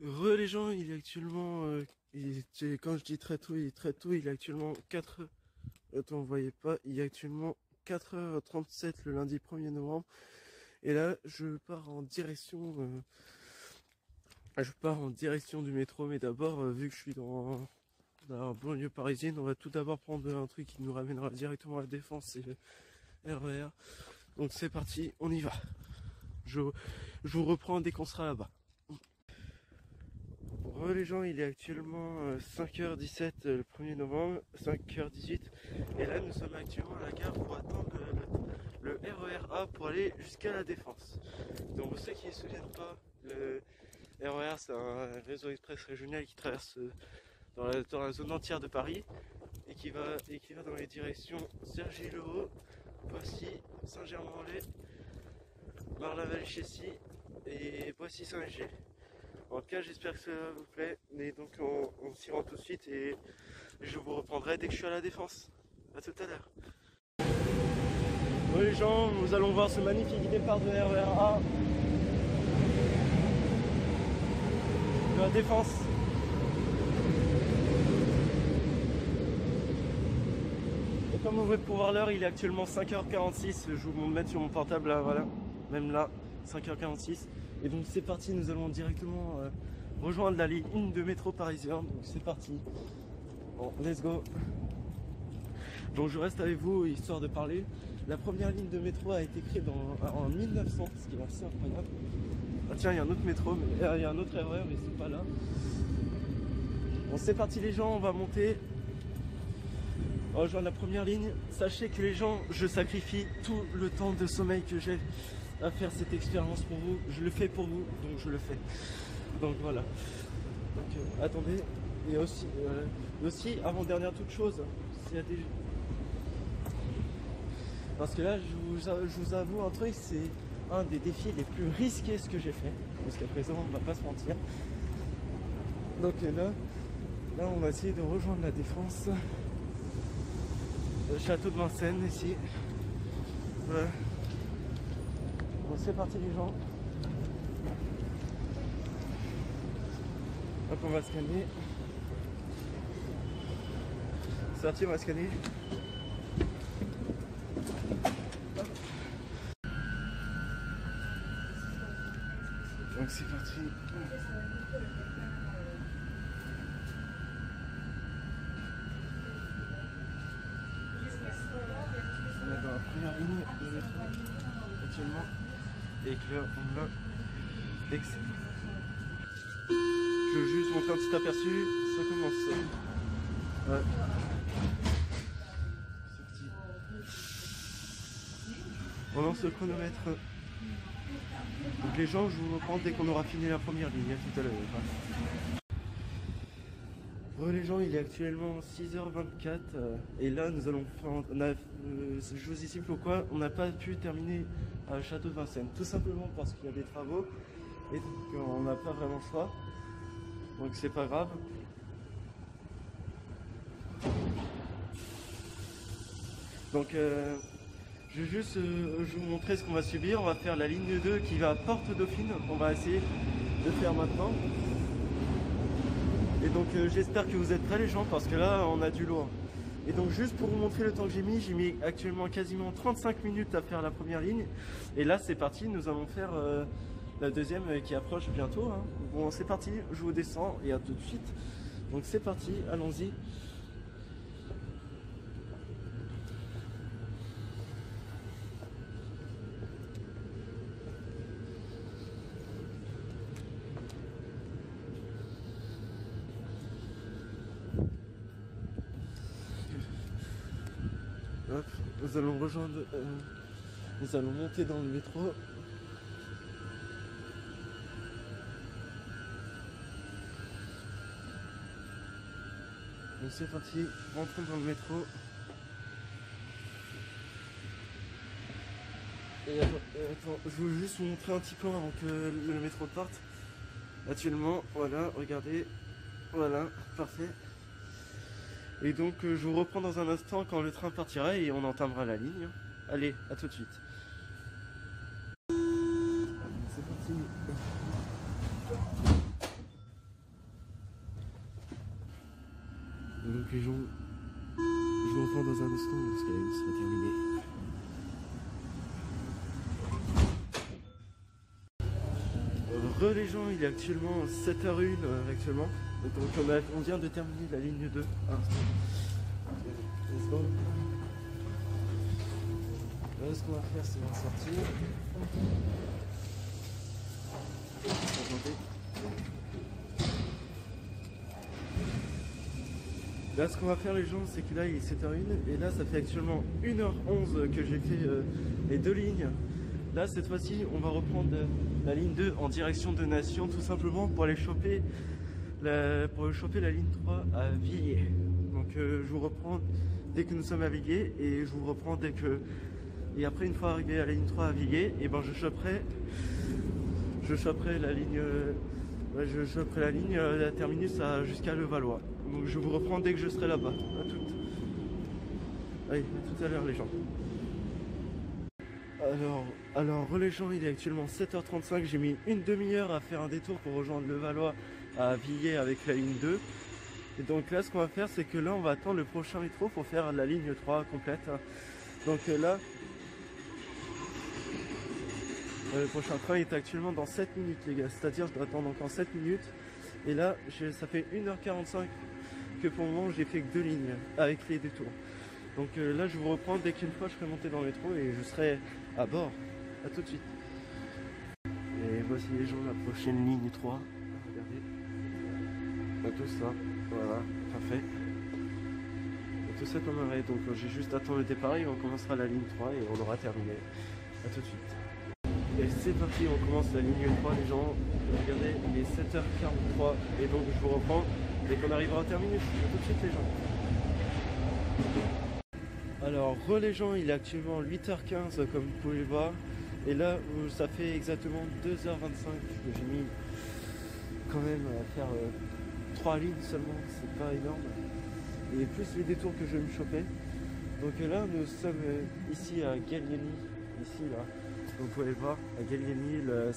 Les gens, il est actuellement, quand je dis très tôt, il est très tôt, il est actuellement 4h. Attends, vous voyez pas, il est actuellement 4h37 le lundi 1er novembre. Et là, je pars en direction du métro, mais d'abord, vu que je suis dans la banlieue parisienne, on va tout d'abord prendre un truc qui nous ramènera directement à la Défense, c'est le RER. Donc c'est parti, on y va. Je vous reprends dès qu'on sera là-bas. Les gens, il est actuellement 5h17 le 1er novembre, 5h18. Et là, nous sommes actuellement à la gare pour attendre le RER A pour aller jusqu'à la Défense. Donc pour ceux qui ne se souviennent pas, le RER c'est un réseau express régional qui traverse dans la zone entière de Paris et qui va dans les directions Cergy-le-Haut, Poissy, Saint-Germain-en-Laye, Marne-la-Vallée-Chessy et Poissy-Saint-Léger. En tout cas, j'espère que ça vous plaît. Et donc, on s'y rend tout de suite et je vous reprendrai dès que je suis à la Défense. A tout à l'heure. Bon, les gens, nous allons voir ce magnifique départ de RER A de la Défense. Et comme vous pouvez pouvoir l'heure, il est actuellement 5h46. Je vous mettre sur mon portable là, voilà. Même là, 5h46. Et donc c'est parti, nous allons directement rejoindre la ligne 1 de métro parisien. Donc c'est parti. Bon, let's go. Donc je reste avec vous histoire de parler. La première ligne de métro a été créée en 1900, ce qui est assez incroyable. Ah tiens, il y a un autre métro, il y a un autre RER, mais c'est pas là. Bon, c'est parti les gens, on va monter. On rejoint la première ligne. Sachez que les gens, je sacrifie tout le temps de sommeil que j'ai à faire cette expérience pour vous. Je le fais pour vous, donc je le fais. Donc voilà. Donc attendez. Et aussi, avant-dernière toute chose, s'il y a des... Parce que là, je vous avoue un truc, c'est un des défis les plus risqués ce que j'ai fait. Jusqu'à présent, on va pas se mentir. Donc là, on va essayer de rejoindre la Défense. Le château de Vincennes, ici. Voilà. Bon, c'est parti les gens. Hop, on va scanner. C'est parti, on va scanner. Hop. Donc c'est parti. On est dans la première ligne de métro actuellement. Et que là, on a excellent. Je veux juste montrer un petit aperçu, ça commence. Ouais. C'est parti. On lance le chronomètre. Donc les gens, je vous reprends dès qu'on aura fini la première ligne, tout à l'heure. Bon les gens, il est actuellement 6h24 et là nous allons faire... je vous explique pourquoi on n'a pas pu terminer à Château de Vincennes. Tout simplement parce qu'il y a des travaux et qu'on n'a pas vraiment le choix. Donc c'est pas grave. Donc je vais juste vous montrer ce qu'on va subir. On va faire la ligne 2 qui va à Porte Dauphine. On va essayer de faire maintenant. Et donc j'espère que vous êtes prêts les gens parce que là on a du lourd. Et donc juste pour vous montrer le temps que j'ai mis actuellement quasiment 35 minutes à faire la première ligne. Et là c'est parti, nous allons faire la deuxième qui approche bientôt. Hein. Bon c'est parti, je vous descends et à tout de suite. Donc c'est parti, allons-y. Hop, nous allons rejoindre, nous allons monter dans le métro. Donc c'est parti, rentrons dans le métro. Et attends, je veux juste vous montrer un petit plan avant que le métro parte. Actuellement, voilà, regardez, voilà, parfait. Et donc je vous reprends dans un instant quand le train partira et on entamera la ligne. Allez, à tout de suite. C'est parti. Donc les gens, je vous reprends dans un instant parce que la ligne sera terminée. Les gens, il est actuellement 7h01 actuellement. Donc on vient de terminer la ligne 2. Ah, let's go. Là, ce qu'on va faire, c'est la sortie. Là, ce qu'on va faire, les gens, c'est que là, il est 7h01 et là, ça fait actuellement 1h11 que j'ai fait les deux lignes. Là, cette fois-ci, on va reprendre la ligne 2 en direction de Nation, tout simplement pour aller choper la ligne 3 à Villiers. Donc, je vous reprends dès que nous sommes à Villiers et je vous reprends dès que... Et après, une fois arrivé à la ligne 3 à Villiers, et ben je choperai la ligne... je choperai la ligne, la terminus jusqu'à Levallois. Donc, je vous reprends dès que je serai là-bas. À toutes. Allez, à tout à l'heure, les gens. Alors les gens, il est actuellement 7h35, j'ai mis une demi-heure à faire un détour pour rejoindre Levallois à Villiers avec la ligne 2. Et donc là, ce qu'on va faire, c'est que là, on va attendre le prochain métro pour faire la ligne 3 complète. Donc là, le prochain train est actuellement dans 7 minutes, les gars. C'est-à-dire, je dois attendre encore 7 minutes. Et là, ça fait 1h45 que pour le moment, j'ai fait que 2 lignes avec les détours. Donc là, je vous reprends dès qu'une fois je serai monté dans le métro et je serai à bord. A tout de suite. Et voici les gens, la prochaine ligne 3. Regardez. Tout ça. Voilà, parfait. Et tout ça comme arrêt. Donc j'ai juste à attendre le départ et on commencera la ligne 3 et on aura terminé. A tout de suite. Et c'est parti, on commence la ligne 3 les gens. Regardez, il est 7h43 et donc je vous reprends dès qu'on arrivera à terminer. A tout de suite les gens. Alors, les gens, il est actuellement 8h15 comme vous pouvez le voir. Et là, ça fait exactement 2h25 que j'ai mis quand même à faire 3 lignes seulement, c'est pas énorme. Et plus les détours que je vais me choper. Donc là, nous sommes ici à Gallieni, ici là. Donc vous pouvez le voir, à Gallieni, le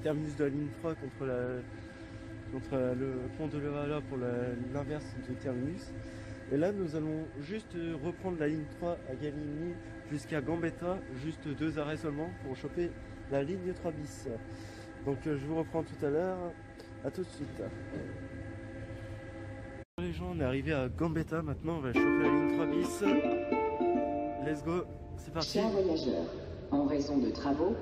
terminus de la ligne 3 contre le pont de Levallois pour l'inverse du terminus. Et là, nous allons juste reprendre la ligne 3 à Gallieni jusqu'à Gambetta, juste 2 arrêts seulement pour choper la ligne 3 bis. Donc je vous reprends tout à l'heure, à tout de suite. Les gens, on est arrivé à Gambetta, maintenant on va choper la ligne 3 bis. Let's go, c'est parti. Chers voyageurs, en raison de travaux...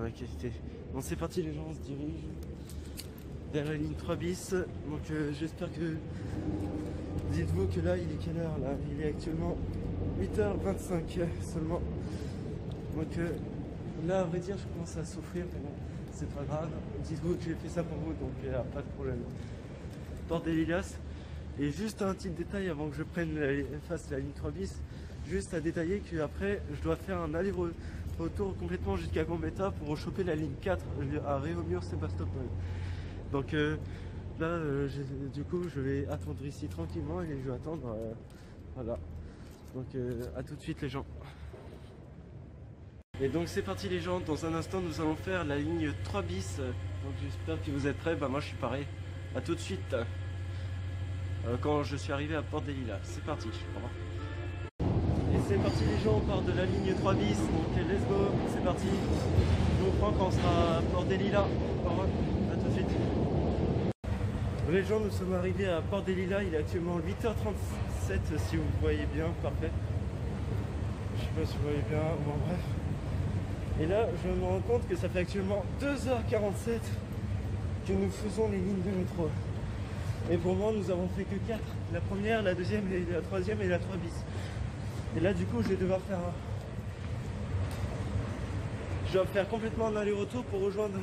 La qualité. Bon, c'est parti les gens, on se dirige vers la ligne 3 bis. Donc j'espère que... Dites-vous que là, il est quelle heure là? Il est actuellement 8h25 seulement. Donc là, à vrai dire, je commence à souffrir, mais bon, c'est pas grave. Dites-vous que j'ai fait ça pour vous, donc pas de problème. Porte des Lilas. Et juste un petit détail avant que je fasse la ligne 3 bis, juste à détailler qu'après, je dois faire un aller-retour complètement jusqu'à Gambetta pour choper la ligne 4 à Réaumur-Sébastopol. Donc là, du coup, je vais attendre ici tranquillement et je vais attendre. Voilà. Donc à tout de suite les gens. Et donc c'est parti les gens, dans un instant nous allons faire la ligne 3 bis. Donc j'espère que vous êtes prêts, bah moi je suis pareil. A tout de suite. Quand je suis arrivé à Porte des Lilas. C'est parti, au revoir. Et c'est parti les gens, on part de la ligne 3 bis, donc let's go, c'est parti. Je vous reprends quand on sera à Porte des Lilas. Au revoir, à tout de suite. Les gens, nous sommes arrivés à Porte des Lilas, il est actuellement 8h37 si vous voyez bien, parfait. Je sais pas si vous voyez bien, bon bref. Et là, je me rends compte que ça fait actuellement 2h47 que nous faisons les lignes de métro. Et pour moi, nous avons fait que 4. La première, la deuxième, et la troisième et la 3 bis. Et là, du coup, je vais devoir faire Je dois faire complètement un aller-retour pour rejoindre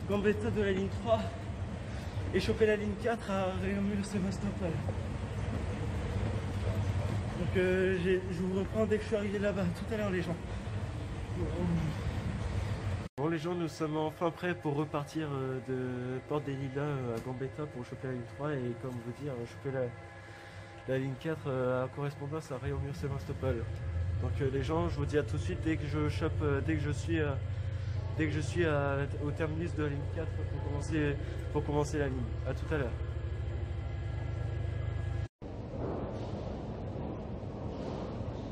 Gambetta de la ligne 3 et choper la ligne 4 à Réaumur-Sébastopol. Donc je vous reprends dès que je suis arrivé là-bas. Tout à l'heure les gens. Bon les gens, nous sommes enfin prêts pour repartir de Porte des Lilas à Gambetta pour choper la ligne 3 et comme vous dire, choper la ligne 4 à correspondance à Réaumur-Sébastopol. Donc les gens, je vous dis à tout de suite dès que je chope, dès que je suis dès que je suis au terminus de la ligne 4 pour commencer la ligne. A tout à l'heure.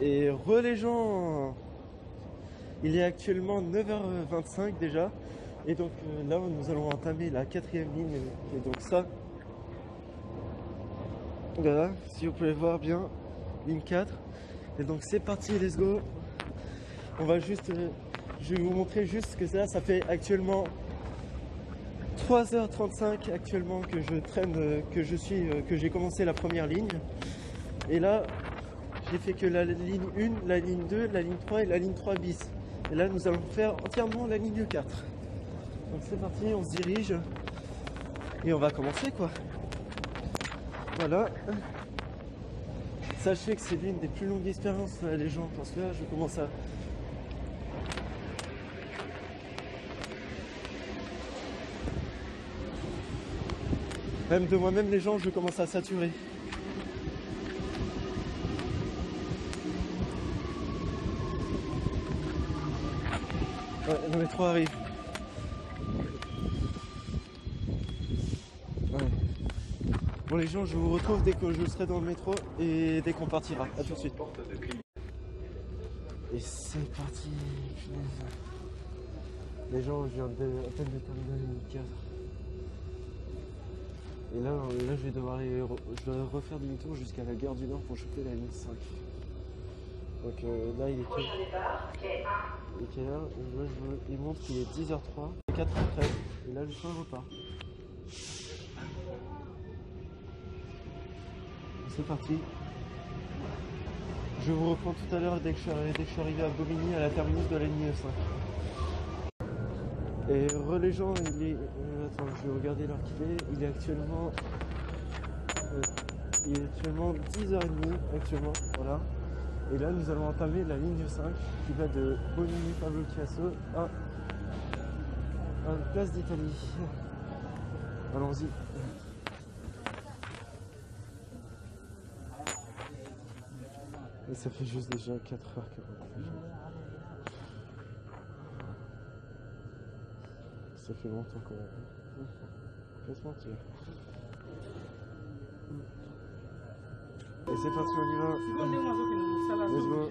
Et les gens, il est actuellement 9h25 déjà. Et donc là, nous allons entamer la 4e ligne. Et donc ça, voilà, si vous pouvez voir bien, ligne 4. Et donc c'est parti, let's go. On va juste, je vais vous montrer juste que ça fait actuellement 3h35 actuellement que je traîne, que j'ai commencé la première ligne. Et là, j'ai fait que la ligne 1, la ligne 2, la ligne 3 et la ligne 3 bis. Et là, nous allons faire entièrement la ligne 4. Donc c'est parti, on se dirige et on va commencer quoi. Voilà. Sachez que c'est l'une des plus longues expériences les gens, parce que là je commence à... Même de moi-même les gens, je commence à saturer. Ouais, le métro arrive. Ouais. Bon les gens, je vous retrouve dès que je serai dans le métro et dès qu'on partira. A tout de suite. Et c'est parti. Les gens, je viens à peine de terminer la ligne 4. Et là je vais devoir je dois refaire demi-tour jusqu'à la gare du Nord pour choper la ligne 5. Donc là il est quelle heure? Il montre qu'il est 10h03, 4h13. Et là le train repart. C'est parti. Je vous reprends tout à l'heure dès que je suis arrivé à Bobigny à la terminus de la ligne 5. Et les gens, il est... attends, je vais regarder l'heure qu'il est. Il est actuellement 10h30 actuellement, voilà. Et là nous allons entamer la ligne 5 qui va de Bobigny Pablo Picasso à Place d'Italie. Allons-y. Et ça fait juste déjà 4h40. Ça fait longtemps quand même. Faut pas se mentir. Et c'est parti, on y va. Let's go.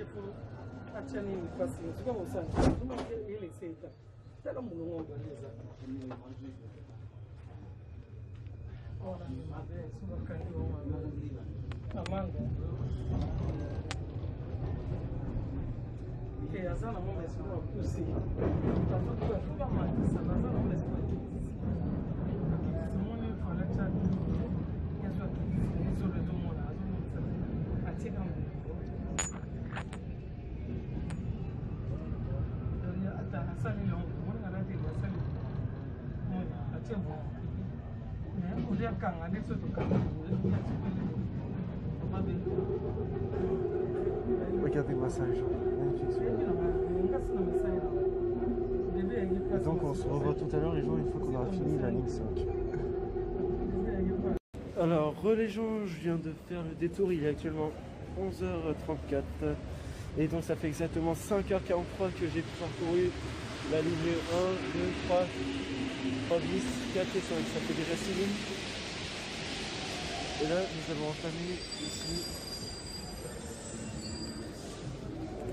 Regardez-moi ça, les gens. Magnifique soleil. Et donc on se revoit tout à l'heure les gens une fois qu'on aura fini la ligne 5. Alors les gens, je viens de faire le détour, il est actuellement 11h34 et donc ça fait exactement 5h43 que j'ai parcouru la ligne 1, 2, 3 bis, 4 et 5, ça fait déjà 6 lignes. Et là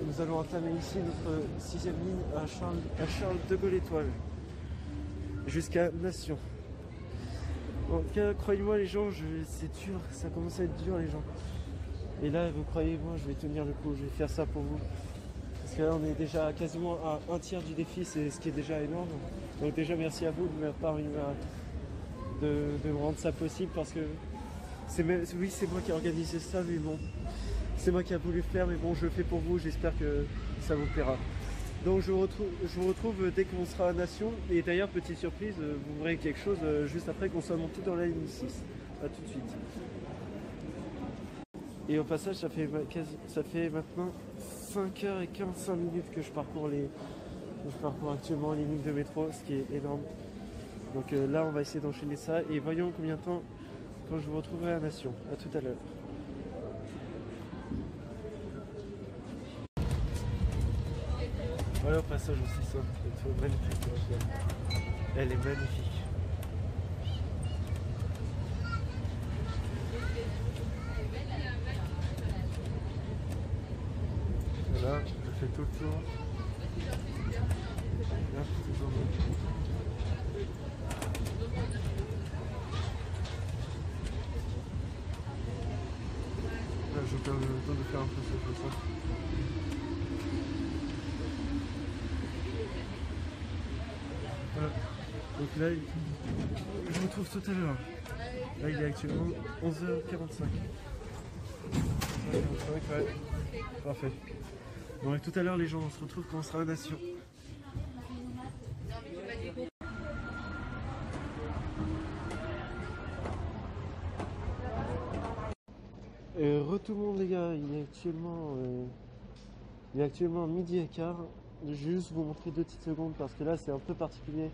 nous allons entamer ici notre 6e ligne à Charles de Gaulle Étoile jusqu'à Nation. En tout cas, croyez-moi les gens, c'est dur, ça commence à être dur les gens. Et là, vous croyez-moi, je vais tenir le coup, je vais faire ça pour vous. Parce que là, on est déjà quasiment à un tiers du défi, c'est ce qui est déjà énorme. Donc déjà, merci à vous de me rendre ça possible parce que oui, c'est moi qui ai organisé ça, mais bon, c'est moi qui ai voulu faire, mais bon, je le fais pour vous, j'espère que ça vous plaira. Donc je vous retrouve dès qu'on sera à Nation. Et d'ailleurs, petite surprise, vous verrez quelque chose juste après qu'on soit monté dans la ligne 6. A tout de suite. Et au passage, ça fait maintenant 5h45 que je parcours actuellement les lignes de métro, ce qui est énorme. Donc là, on va essayer d'enchaîner ça et voyons combien de temps quand je vous retrouverai à Nation. A tout à l'heure. Voilà, au passage aussi, ça. Cette tour magnifique. Elle est magnifique. Voilà, je fais tout le tour. Là, c'est toujours magnifique. Là, je perds le temps de faire un peu ça comme ça. Voilà. Donc là, je me trouve tout à l'heure. Là, il est actuellement 11h45. 11h45, ouais. Parfait. Bon, et tout à l'heure, les gens, on se retrouve quand on sera à Nation. Tout le monde, les gars, il est actuellement midi et quart. Je vais juste vous montrer 2 petites secondes parce que là, c'est un peu particulier.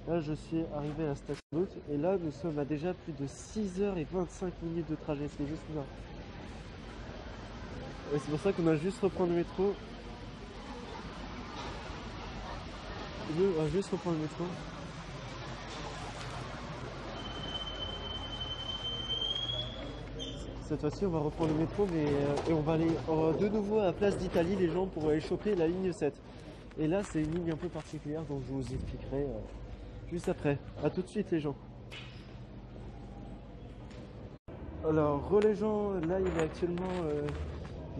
Là, je suis arrivé à la station d'août et là, nous sommes à déjà plus de 6h25 de trajet. C'est juste là. Et c'est pour ça qu'on va juste reprendre le métro. On va juste reprendre le métro. Cette fois-ci, on va reprendre le métro, et on va aller de nouveau à la place d'Italie, les gens, pour aller choper la ligne 7. Et là, c'est une ligne un peu particulière, donc je vous expliquerai juste après. A tout de suite, les gens. Alors, les gens, là, il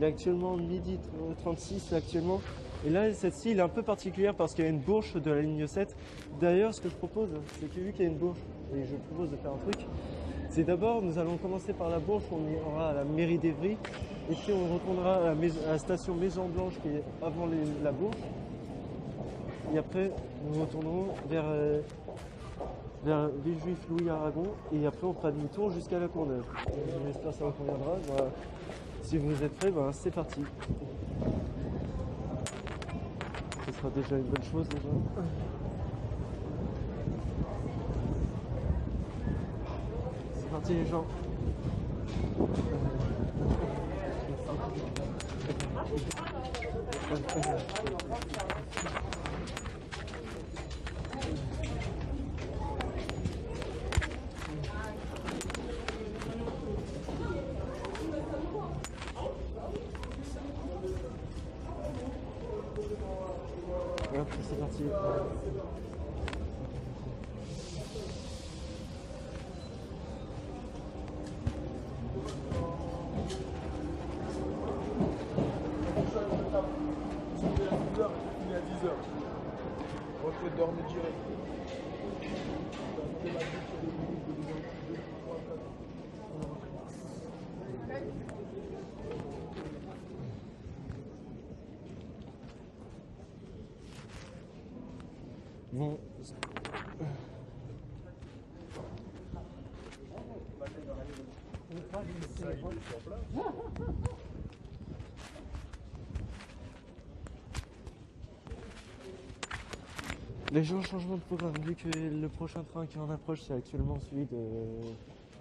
est actuellement midi 36 actuellement. Et là, cette-ci, elle est un peu particulière parce qu'il y a une bourse de la ligne 7. D'ailleurs, ce que je propose, c'est que vu qu'il y a une bourse, et je propose de faire un truc, c'est d'abord, nous allons commencer par la Bourse, on ira à la mairie d'Evry, et puis on retournera à la station Maison Blanche qui est avant la Bourse. Et après, nous retournerons vers Villejuif Louis Aragon, et après on fera demi-tour jusqu'à la Courneuve. J'espère que ça vous conviendra. Voilà. Si vous êtes prêts, ben, c'est parti. Ce sera déjà une bonne chose déjà. C'est parti les gens. Voilà, c'est parti. Il est à 10h. On peut dormir direct. Bon. Les gens, changement de programme, vu que le prochain train qui en approche, c'est actuellement celui de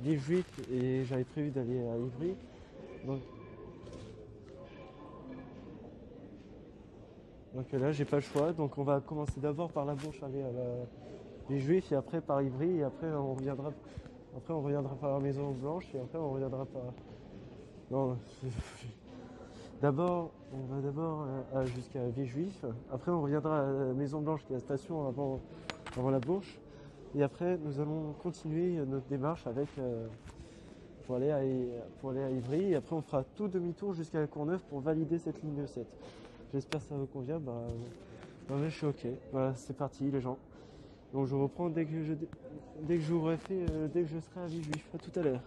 Villejuif et j'avais prévu d'aller à Ivry. Donc là, j'ai pas le choix. Donc on va commencer d'abord par la Bourse, aller à la Villejuif et après par Ivry et après on reviendra par la Maison Blanche et après on reviendra par... Non, d'abord, on va d'abord jusqu'à Villejuif, après on reviendra à la Maison Blanche qui est la station avant la Bourse et après nous allons continuer notre démarche pour aller à Ivry et après on fera tout demi-tour jusqu'à la Courneuve pour valider cette ligne 7. J'espère que ça vous convient, je suis ok. Voilà, c'est parti les gens. Donc je reprends dès que je serai à Villejuif. À tout à l'heure.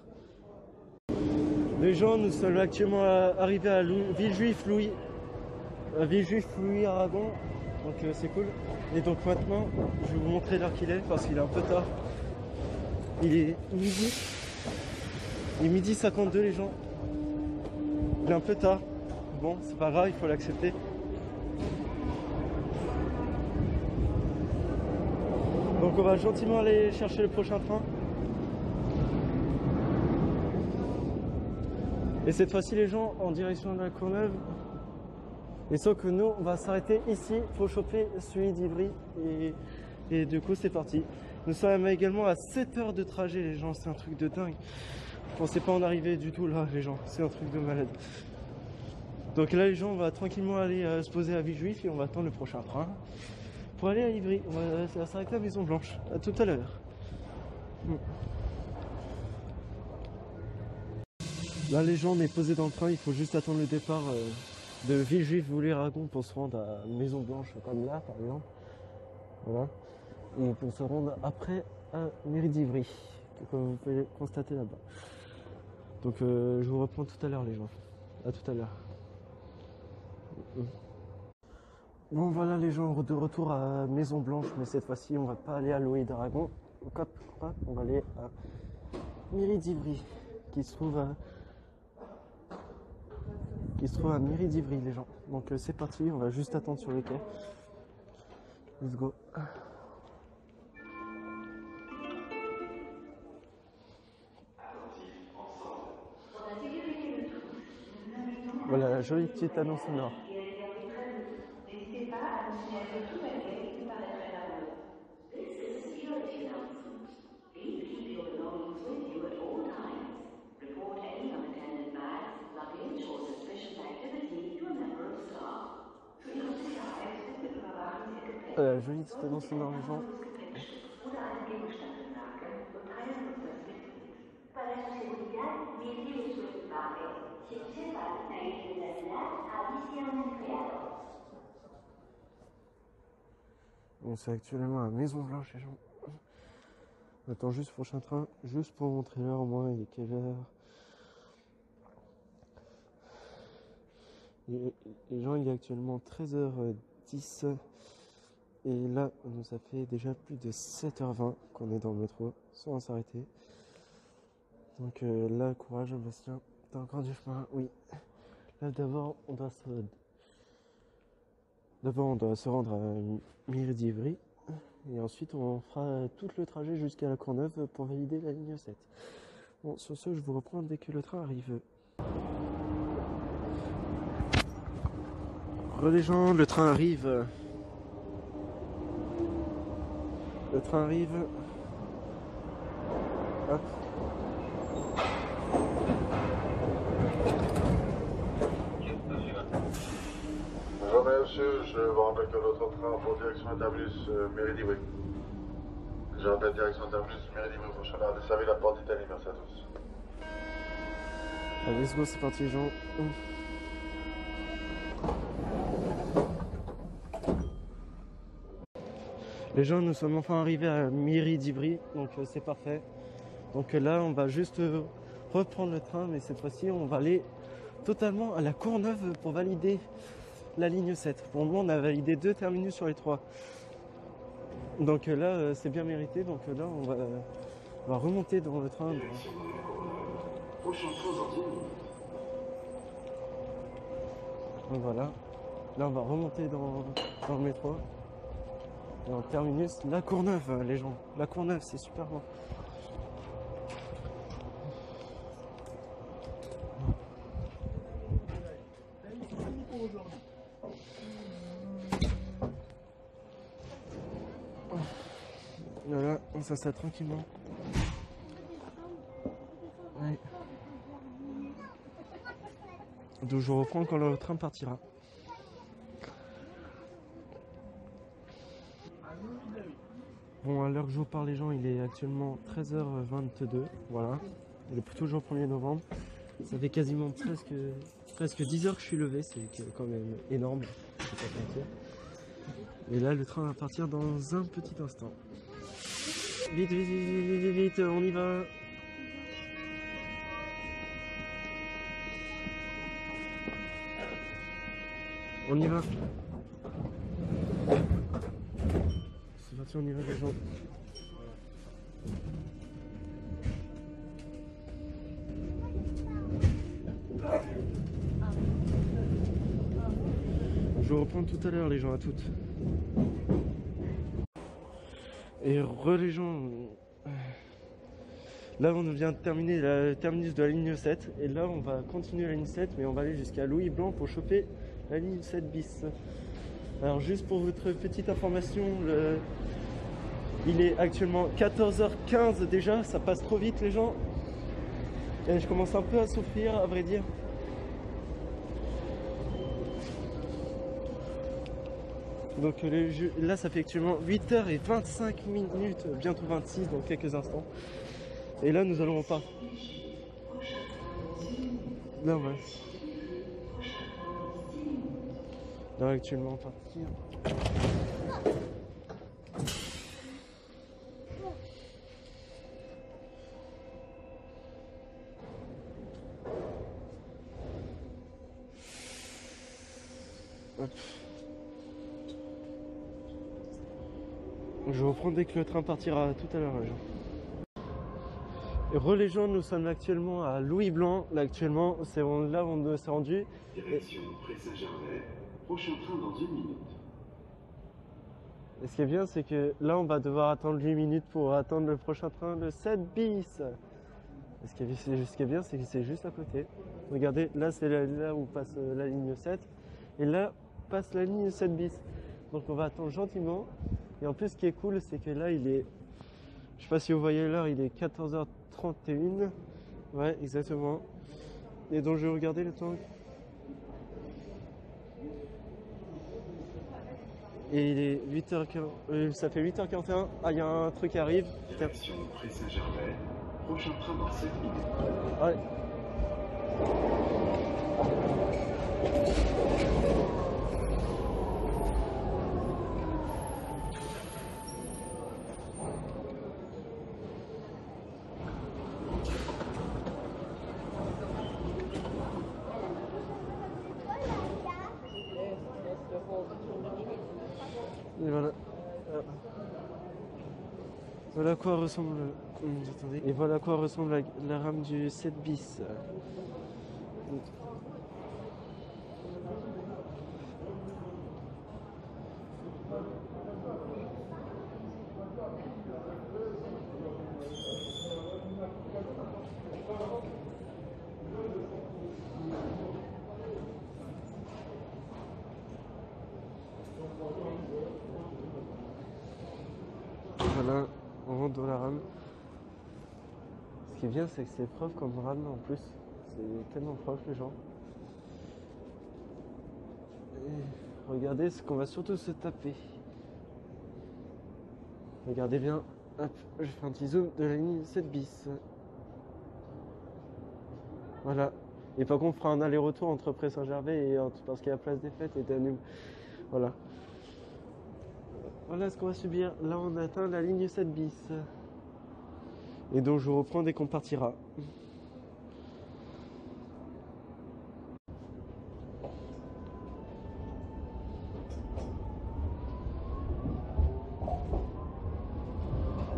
Les gens, nous sommes actuellement arrivés à Villejuif Louis Aragon. Donc c'est cool. Et donc maintenant, je vais vous montrer l'heure qu'il est parce qu'il est un peu tard. Il est midi. Il est midi 52 les gens. Il est un peu tard. Bon, c'est pas grave, il faut l'accepter. Donc on va gentiment aller chercher le prochain train. Et cette fois-ci les gens en direction de la Courneuve. Et sauf que nous, on va s'arrêter ici pour choper celui d'Ivry. Et du coup, c'est parti. Nous sommes également à 7 heures de trajet, les gens. C'est un truc de dingue. Je pensais pas en arriver du tout là, les gens. C'est un truc de malade. Donc là, les gens, on va tranquillement aller se poser à Villejuif et on va attendre le prochain train pour aller à Ivry. On va s'arrêter à Maison Blanche. À tout à l'heure. Là, les gens, on est posés dans le train. Il faut juste attendre le départ de Villejuif-Voulier-Aragon pour se rendre à Maison Blanche, comme là, par exemple. Voilà. Et pour se rendre après à Mairie d'Ivry, comme vous pouvez le constater là-bas. Donc je vous reprends tout à l'heure, les gens. À tout à l'heure. Bon voilà les gens, de retour à Maison Blanche, mais cette fois-ci on va pas aller à Loé d'Aragon, on va aller à Mairie d'Ivry, qui se trouve à Mairie d'Ivry, les gens. Donc c'est parti, on va juste attendre sur le quai. Let's go. Voilà la jolie petite annonce sonore. N'hésitez pas à nous signaler tout paquet qui vous paraîtrait malheureux. This is a security announcement. Please keep your belongings with you at all times. Report any unattended bags, luggage, or suspicious activity to a member of staff. La jolie petite annonce sonore, les gens. Oder eine Gegenstandsmarke und teilen uns das Mitglied. Para su seguridad, vigile su equipaje. Si observa una irregularidad, avise a un empleado. On est actuellement à Maison Blanche, les gens. On attend juste le prochain train, juste pour montrer l'heure au moins. Il est quelle heure? Les gens, il est actuellement 13h10. Et là, ça fait déjà plus de 7h20 qu'on est dans le métro, sans s'arrêter. Donc là, courage Bastien, t'as encore du chemin, oui. Là d'abord, on doit se rendre à Mairie d'Ivry. Et ensuite, on fera tout le trajet jusqu'à la Courneuve pour valider la ligne 7. Bon, sur ce, je vous reprends dès que le train arrive. Les gens, le train arrive. Le train arrive. Hop. Bonjour monsieur, je vous rappelle que l'autre train pour direction Terminus Mairie d'Ivry. Je rappelle direction Terminus Mairie d'Ivry, prochaine heure desservie la porte d'Italie, merci à tous. Allez, let's go, c'est parti les gens. Les gens, nous sommes enfin arrivés à Mairie d'Ivry, donc c'est parfait. Donc là, on va juste reprendre le train, mais cette fois-ci, on va aller totalement à la Courneuve pour valider la ligne 7. Pour le moment, on a validé 2 terminus sur les 3. Donc là, c'est bien mérité. Donc là, on va remonter dans le train. Donc voilà. Là, on va remonter dans le métro. Et en terminus, la Courneuve, les gens. La Courneuve, c'est super loin. Voilà, on s'installe tranquillement. Ouais. Donc je reprends quand le train partira. Bon, à l'heure que je vous parle, les gens, il est actuellement 13h22. Voilà. Il est toujours 1er novembre. Ça fait quasiment presque 10 heures que je suis levé. C'est quand même énorme. Je vais pas te mentir. Et là, le train va partir dans un petit instant. Vite, vite, vite, vite, vite, vite, on y va. On y va. C'est parti, on y va les gens. Je vous reprends tout à l'heure les gens, à toutes. Et les gens, là on vient de terminer le terminus de la ligne 7 et là on va continuer la ligne 7 mais on va aller jusqu'à Louis Blanc pour choper la ligne 7 bis. Alors juste pour votre petite information, il est actuellement 14h15 déjà, ça passe trop vite les gens. Et je commence un peu à souffrir à vrai dire. Donc là ça fait actuellement 8h25, bientôt 26 dans quelques instants. Et là nous allons repartir. Non ouais. Là actuellement partir. Hop. Je reprends dès que le train partira tout à l'heure les gens. Et les gens, nous sommes actuellement à Louis Blanc. Là actuellement, c'est là où on s'est rendu. Direction Pré Saint-Gervais, prochain train dans 1 minute. Et ce qui est bien, c'est que là, on va devoir attendre 8 minutes pour attendre le prochain train, le 7 bis. Et ce qui est bien, c'est que c'est juste à côté. Regardez, là, c'est là où passe la ligne 7. Et là, passe la ligne 7 bis. Donc, on va attendre gentiment. Et en plus, ce qui est cool, c'est que là, il est... Je sais pas si vous voyez l'heure, il est 14h31. Ouais, exactement. Et donc, je vais regarder le temps. Et il est 8h40, ça fait 8h41. Ah, il y a un truc qui arrive. Direction Pré Saint-Gervais, prochain train dans 7 minutes. Ouais. Et voilà. Voilà à quoi ressemble. Attendez. Et voilà à quoi ressemble la rame du 7 bis. Voilà, on rentre dans la rame. Ce qui est bien, c'est que c'est propre comme rame en plus. C'est tellement propre les gens. Et regardez ce qu'on va surtout se taper. Regardez bien. Hop, je fais un petit zoom de la ligne 7 bis. Voilà. Et par contre, on fera un aller-retour entre Pré Saint-Gervais et parce qu'il y a Place des Fêtes et Danube. Voilà. Voilà ce qu'on va subir. Là, on a atteint la ligne 7 bis. Et donc, je vous reprends dès qu'on partira.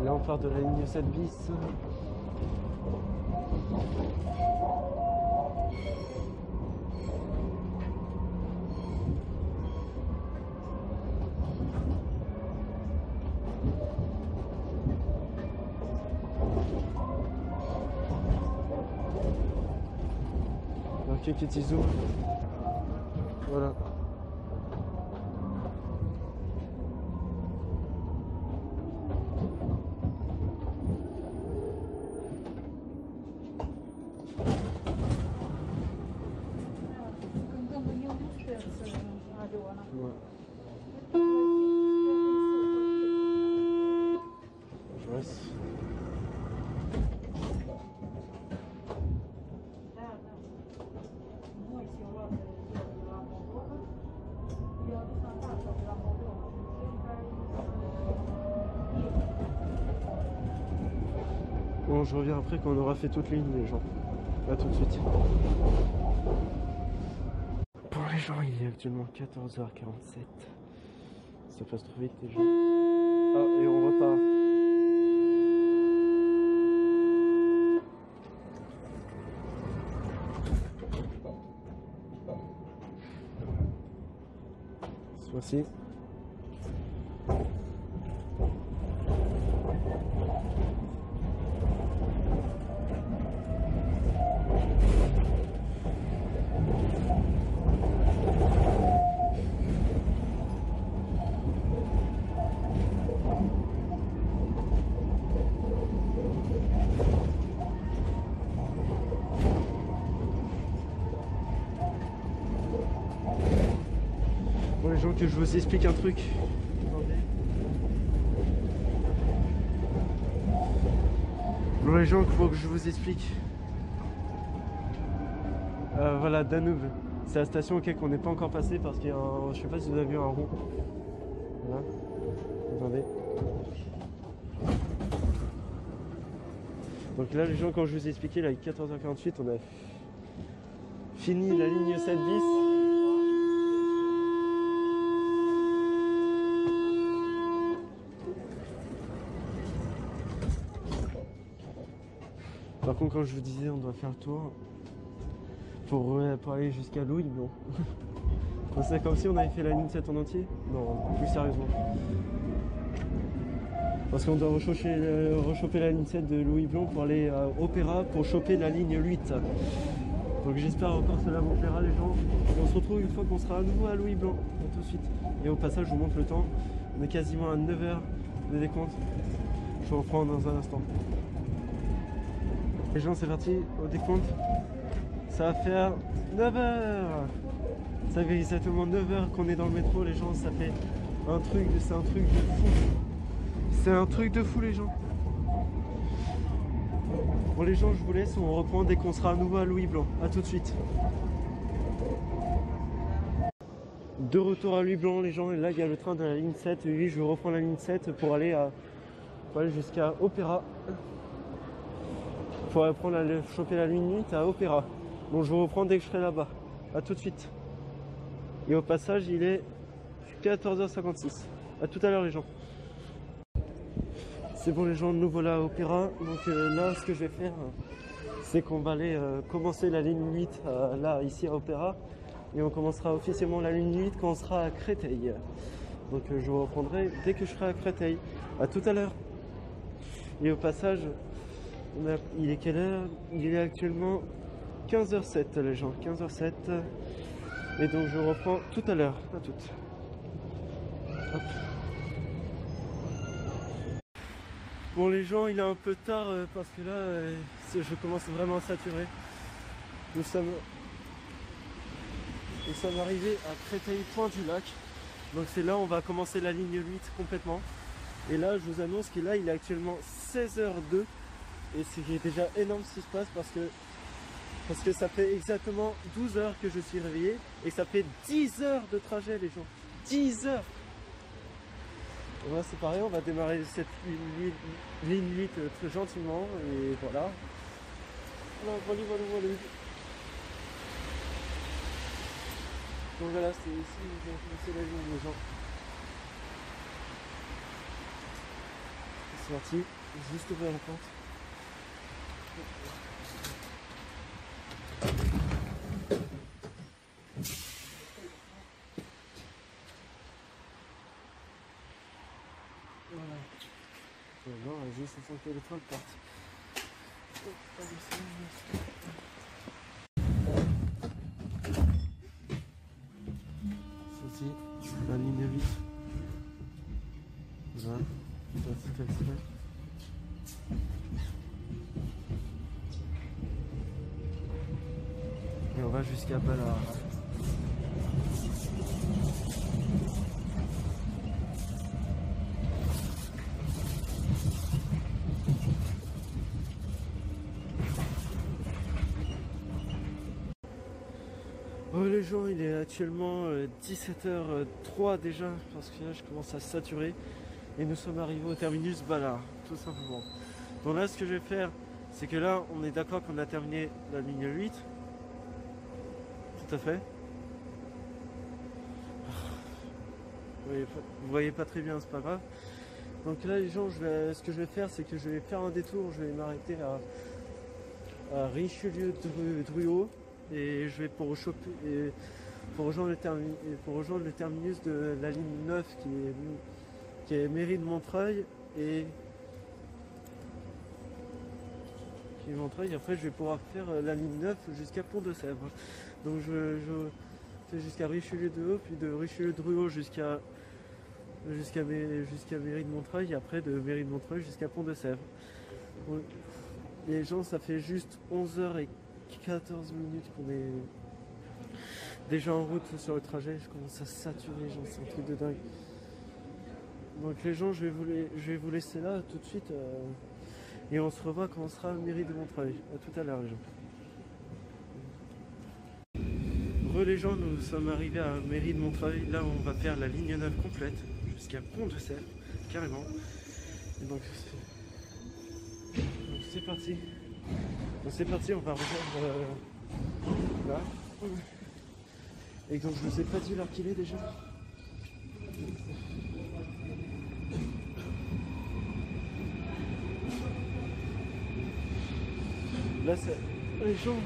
Là, on part de la ligne 7 bis. Quelques petits zooms. Voilà. Bon, je reviens après quand on aura fait toute ligne, les gens. A tout de suite. Pour les gens, il est actuellement 14h47. Ça passe trop vite, les gens. Ah, et on repart. Ce fois-ci. gens, que je vous explique un truc. Bon les gens, il faut que je vous explique. Voilà, Danube. C'est la station auquel on n'est pas encore passé parce qu'il y a un... Je sais pas si vous avez vu un rond. Voilà. Attendez. Donc là les gens, quand je vous ai expliqué, là, il est 14h48, on a fini la ligne 7 bis. Par contre, quand je vous disais, on doit faire le tour pour aller jusqu'à Louis, non. C'est comme si on avait fait la ligne 7 en entier. Non, plus sérieusement. Parce qu'on doit rechoper la ligne 7 de Louis Blanc pour aller à Opéra pour choper la ligne 8. Donc j'espère encore que cela vous plaira les gens. Et on se retrouve une fois qu'on sera à nouveau à Louis Blanc. A tout de suite. Et au passage, je vous montre le temps. On est quasiment à 9h de décompte. Je vous reprends dans un instant. Les gens, c'est parti au décompte. Ça va faire 9h. Ça fait exactement 9h qu'on est dans le métro, les gens. Ça fait un truc, c'est un truc de fou. C'est un truc de fou, les gens. Bon, les gens, je vous laisse. On reprend dès qu'on sera à nouveau à Louis Blanc. A tout de suite. De retour à Louis Blanc, les gens. Et là, il y a le train de la ligne 7. Oui, je vais reprendre la ligne 7 pour aller jusqu'à Opéra. Pour choper la ligne 8 à Opéra. Donc je vous reprends dès que je serai là-bas. A tout de suite. Et au passage, il est 14h56. A tout à l'heure les gens. C'est bon les gens, de nouveau là à Opéra. Donc là, ce que je vais faire, c'est qu'on va aller commencer la ligne 8 là, ici à Opéra. Et on commencera officiellement la ligne 8 quand on sera à Créteil. Donc je vous reprendrai dès que je serai à Créteil. A tout à l'heure. Et au passage... il est quelle heure? Il est actuellement 15h07 les gens, 15h07. Et donc je reprends tout à l'heure, à toutes. Hop. Bon les gens, il est un peu tard parce que là, je commence vraiment à saturer. Nous sommes arrivés à Créteil-Pointe-du-Lac. Donc c'est là où on va commencer la ligne 8 complètement. Et là, je vous annonce qu'il est actuellement 16h02. Et c'est déjà énorme ce qui se passe parce que ça fait exactement 12 heures que je suis réveillé et ça fait 10 heures de trajet les gens. 10 heures. Et voilà, c'est pareil, on va démarrer cette ligne 8 très gentiment et voilà. Voilà. Donc voilà, c'est ici où on va commencer la ligne les gens. C'est parti, juste ouvrir la porte. Voilà. Non, juste sans que le train parte. Ceci, la ligne 8. Voilà, petit extrait. Et on va jusqu'à Ballard. Oh les gens, il est actuellement 17h03 déjà, parce que là je commence à saturer. Et nous sommes arrivés au terminus Ballard, tout simplement. Donc là ce que je vais faire, c'est que là on est d'accord qu'on a terminé la ligne 8. Tout à fait. Vous voyez pas très bien, c'est pas grave. Donc là les gens, ce que je vais faire, c'est que je vais faire un détour, je vais m'arrêter à Richelieu-Druot et je vais pour rejoindre le terminus de la ligne 9 qui est mairie de Montreuil et après je vais pouvoir faire la ligne 9 jusqu'à Pont-de-Sèvres. Donc je fais jusqu'à Richelieu-Druot, puis de Richelieu-Druot jusqu'à mairie de Montreuil et après de mairie de Montreuil jusqu'à Pont-de-Sèvres. Les gens, ça fait juste 11h14 qu'on est déjà en route sur le trajet, je commence à saturer les gens, c'est un truc de dingue. Donc les gens, je vais vous laisser là tout de suite et on se revoit quand on sera à la mairie de Montreuil. À tout à l'heure les gens. Les gens, nous sommes arrivés à la mairie de Montreuil. Là on va faire la ligne 9 complète jusqu'à Pont-de-Cère, carrément. Et donc c'est parti. Donc c'est parti, on va rejoindre là. Et donc je vous ai pas dit l'heure qu'il est déjà. Là les gens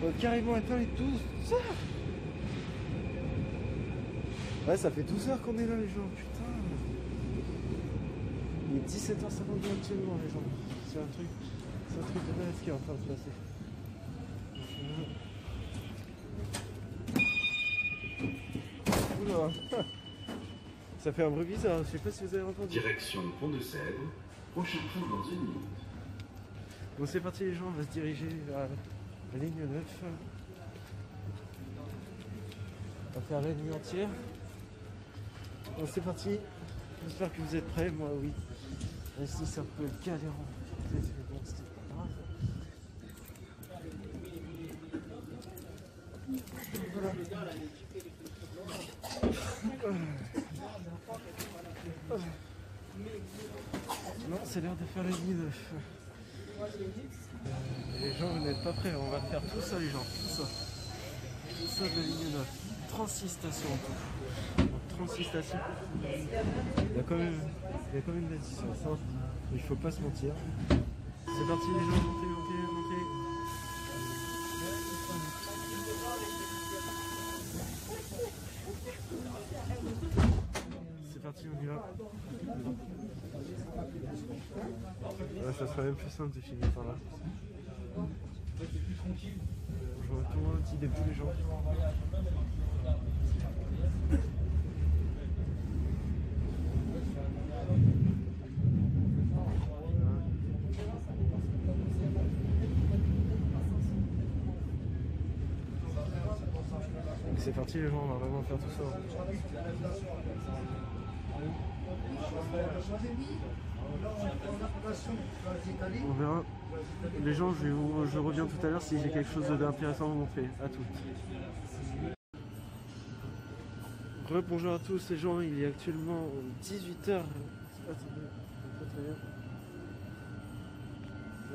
ont carrément atteint les 12 heures. Ouais, ça fait 12 heures qu'on est là les gens, putain. Il est 17h52 actuellement les gens. C'est un truc de dingue qui est en train de se passer. Oula. Ça fait un bruit bizarre, je sais pas si vous avez entendu. Direction Pont-de-Sèvres, prochain train dans 1 minute. Bon c'est parti les gens, on va se diriger vers la ligne 9. On va faire la nuit entière. Bon c'est parti, j'espère que vous êtes prêts, moi oui. Même si c'est un peu galérant, mais bon c'est pas grave. Voilà. Non, c'est l'heure de faire la ligne 9. Les gens, vous n'êtes pas prêts, on va faire tout ça les gens, tout ça. Tout ça de la ligne 9. 36 stations en tout. Donc, 36 stations. Il y a quand même de la distance, hein. Il faut pas se mentir. C'est parti les gens, montez, montez, montez. C'est parti, on y va. Ouais, ça sera même plus simple de finir par là. Je retourne un petit début les gens. C'est parti les gens, on va vraiment faire tout ça. On verra. Les gens, je reviens tout à l'heure si j'ai quelque chose d'intéressant à vous montrer. À toutes. Bonjour à tous les gens, il est actuellement 18h.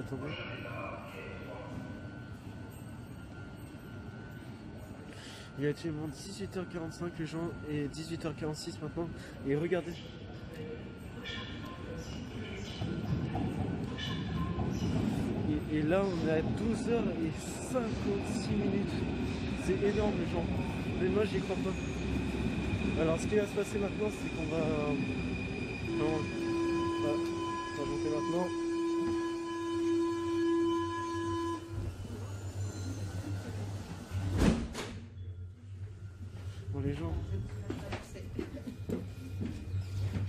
Attendez. Il est actuellement 18h45 les gens et 18h46 maintenant. Et regardez. Et là on est à 12h56. C'est énorme les gens. Mais moi j'y crois pas. Alors ce qui va se passer maintenant c'est qu'on va... Non, on va monter maintenant. Bon les gens,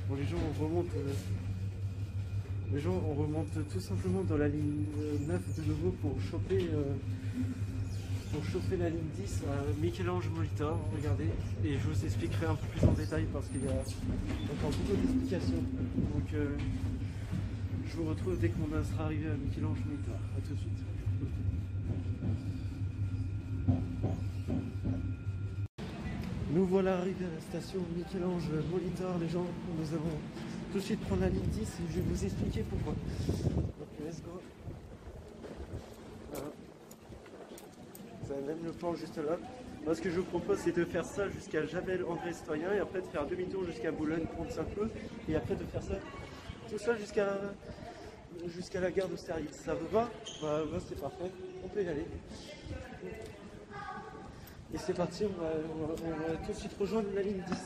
on remonte. Les gens, on remonte tout simplement dans la ligne 9 de nouveau pour choper la ligne 10 à Michel-Ange Molitor. Regardez, et je vous expliquerai un peu plus en détail parce qu'il y a encore beaucoup d'explications. Donc je vous retrouve dès qu'on sera arrivé à Michel-Ange Molitor. A tout de suite. Nous voilà arrivés à la station Michel-Ange Molitor, les gens. Nous allons tout de suite prendre la ligne 10 et je vais vous expliquer pourquoi. Donc let's go. Voilà. Vous avez même le plan juste là. Moi ce que je vous propose c'est de faire ça jusqu'à Javel-André-Citoyen et après de faire demi-tour jusqu'à Boulogne-Pont-Saint-Peu et après de faire ça, tout ça jusqu'à la gare d'Austerlitz. Ça vous va? Bah c'est parfait, on peut y aller. Et c'est parti, on va tout de suite rejoindre la ligne 10.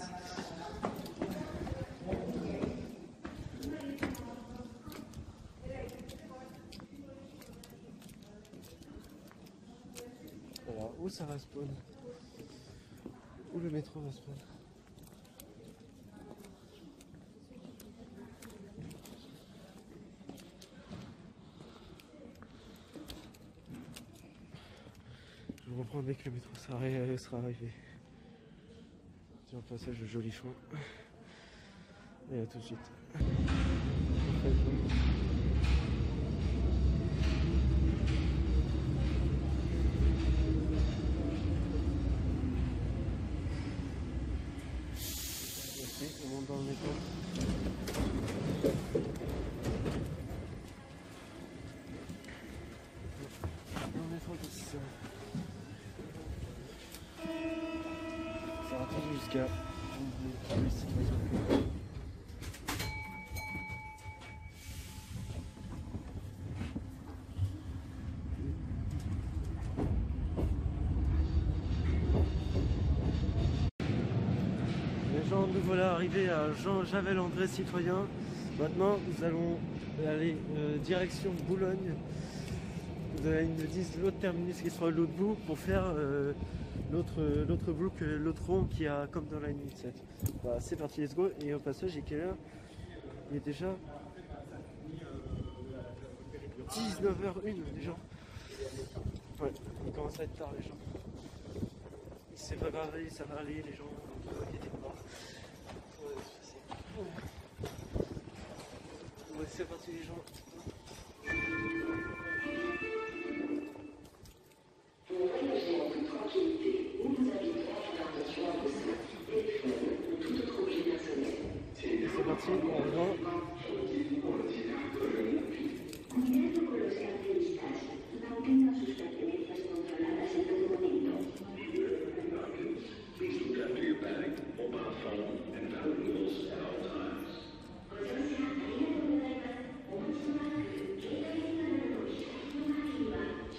Voilà, où ça va spawn? Où le métro va spawn? Je reprendre dès que le métro sera arrivé. Tiens, passage de Jolichon. Et à tout de suite. On monte dans le métro. Dans le métro, ça va attendre jusqu'à nous voilà arrivés à Jean-Javel-André Citoyen. Maintenant nous allons aller direction Boulogne, de la ligne 10, l'autre terminus qui sera l'autre bout pour faire l'autre boucle, l'autre rond qui a comme dans la ligne 7. Bah, c'est parti, let's go. Et au passage, il est quelle heure? Il est déjà 19h01 déjà. Ouais, il commence à être tard les gens. C'est pas grave, ça va aller les gens, ne vous inquiétez pas. Ouais, c'est parti les gens. Pour voyager en toute tranquillité, nous vous invitons à faire attention à vos sacs, téléphones ou tout autre objet personnel. C'est parti, on va. Cuidado con los cartelistas. Mantengan sus pertenencias controladas en todo momento. Please look after your bag, mobile phone, and valuables at all times.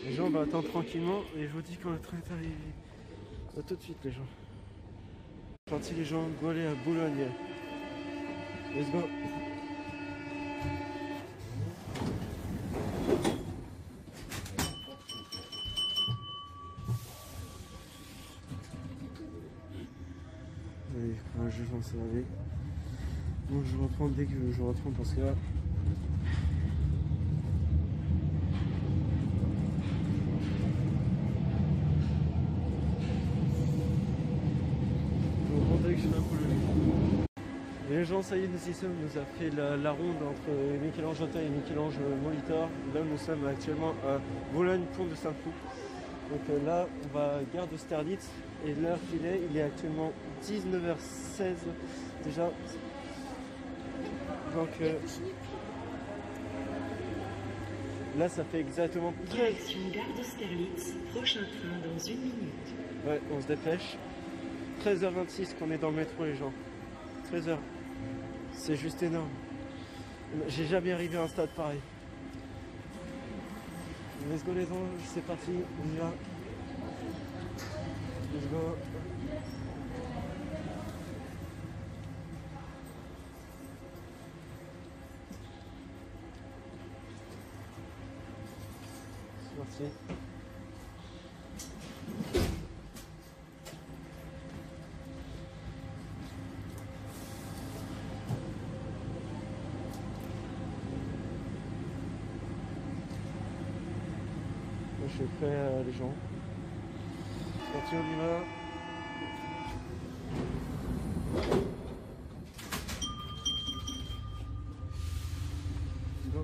Les gens, on va attendre tranquillement et je vous dis quand le train est arrivé. A tout de suite les gens. C'est parti les gens, go aller à Boulogne. Let's go. Allez, courageux, j'en sais aller. Bon, je reprends dès que je reprends parce que là. Et les gens, ça y est, nous y sommes, nous a fait la ronde entre Michel-Ange-Auteuil et Michel-Ange Molitor. Là, nous sommes actuellement à Boulogne-Pont de Saint-Cloud. Donc là, on va à gare d'Austerlitz et l'heure qu'il est, il est actuellement 19h16 déjà. Donc là, ça fait exactement 13. Direction gare d'Austerlitz, prochain train dans 1 minute. Ouais, on se dépêche. 13h26 qu'on est dans le métro les gens. 13h. C'est juste énorme. J'ai jamais arrivé à un stade pareil. Let's go les anges, c'est parti, on y va. Let's go. C'est parti. Je suis prêt les gens. C'est parti, on y va. Go.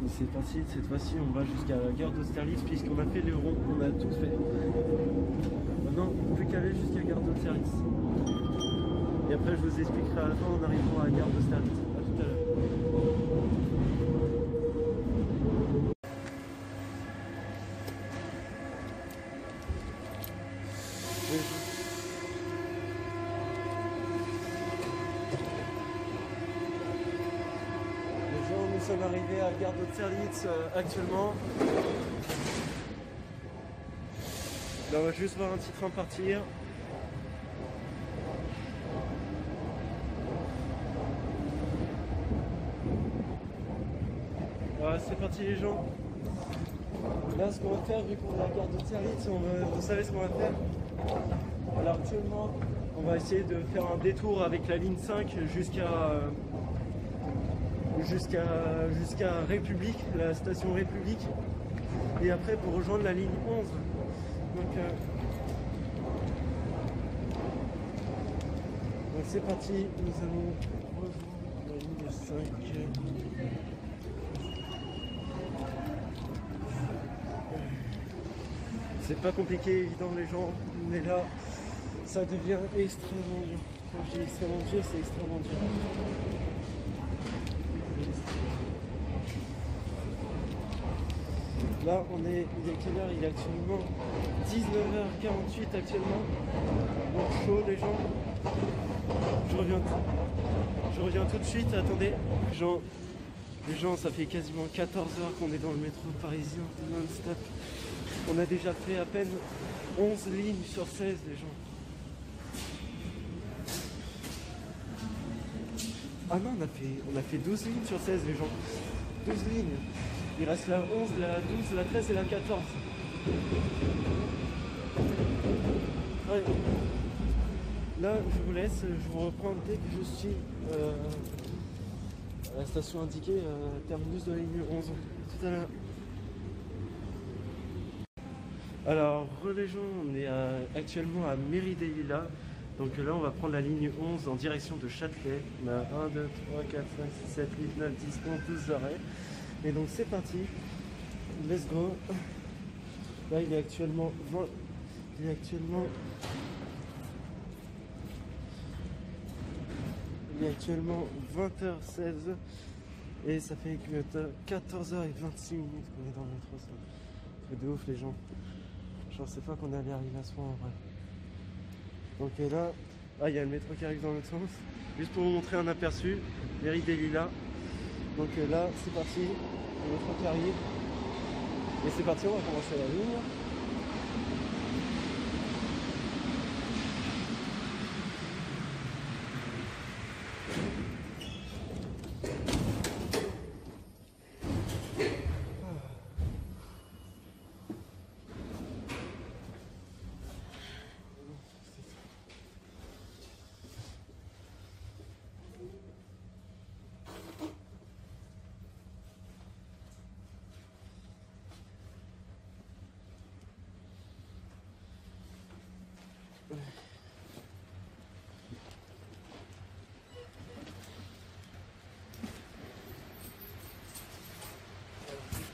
Et c'est parti, cette fois-ci on va jusqu'à la gare d'Austerlitz puisqu'on a fait le rond, on a tout fait. Maintenant, plus qu'à aller jusqu'à la gare d'Austerlitz. Et après je vous expliquerai à la fin en arrivant à la gare d'Austerlitz. A tout à l'heure. Nous sommes arrivés à la gare d'Austerlitz actuellement. Là, on va juste voir un petit train partir. Voilà, c'est parti les gens. Là, ce qu'on va faire, vu qu'on est à la gare d'Austerlitz, vous savez ce qu'on va faire? Alors actuellement, on va essayer de faire un détour avec la ligne 5 jusqu'à jusqu'à République, la station République, et après pour rejoindre la ligne 11. Donc c'est parti, nous allons rejoindre la ligne 5. C'est pas compliqué, évident les gens, mais là ça devient extrêmement dur. Quand je dis extrêmement dur, c'est extrêmement dur. Là il est quelle heure? Il est actuellement 19h48 actuellement. Donc chaud les gens. Je reviens tout de suite, attendez. Les gens, ça fait quasiment 14 heures qu'on est dans le métro parisien non-stop. On a déjà fait à peine 11 lignes sur 16 les gens. Ah non, on a fait 12 lignes sur 16 les gens. 12 lignes. Il reste la 11, la 12, la 13 et la 14. Ouais. Là, je vous laisse, je vous reprends dès que je suis à la station indiquée, terminus de la ligne 11. Tout à l'heure. Alors, les gens, on est actuellement à Mairie des Lilas. Donc là, on va prendre la ligne 11 en direction de Châtelet. On a 1, 2, 3, 4, 5, 6, 7, 8, 9, 10, 11, 12 arrêts. Et donc c'est parti. Let's go. Là, il est actuellement 20h16 et ça fait 14h26 minutes qu'on est dans le métro. C'est de ouf les gens. Je pensais pas qu'on allait arriver à ce point en vrai. Donc là, il y a le métro qui arrive dans l'autre sens. Juste pour vous montrer un aperçu, Mairie des Lilas. Donc là, c'est parti, le métro qui arrive. Et c'est parti, on va commencer la ligne.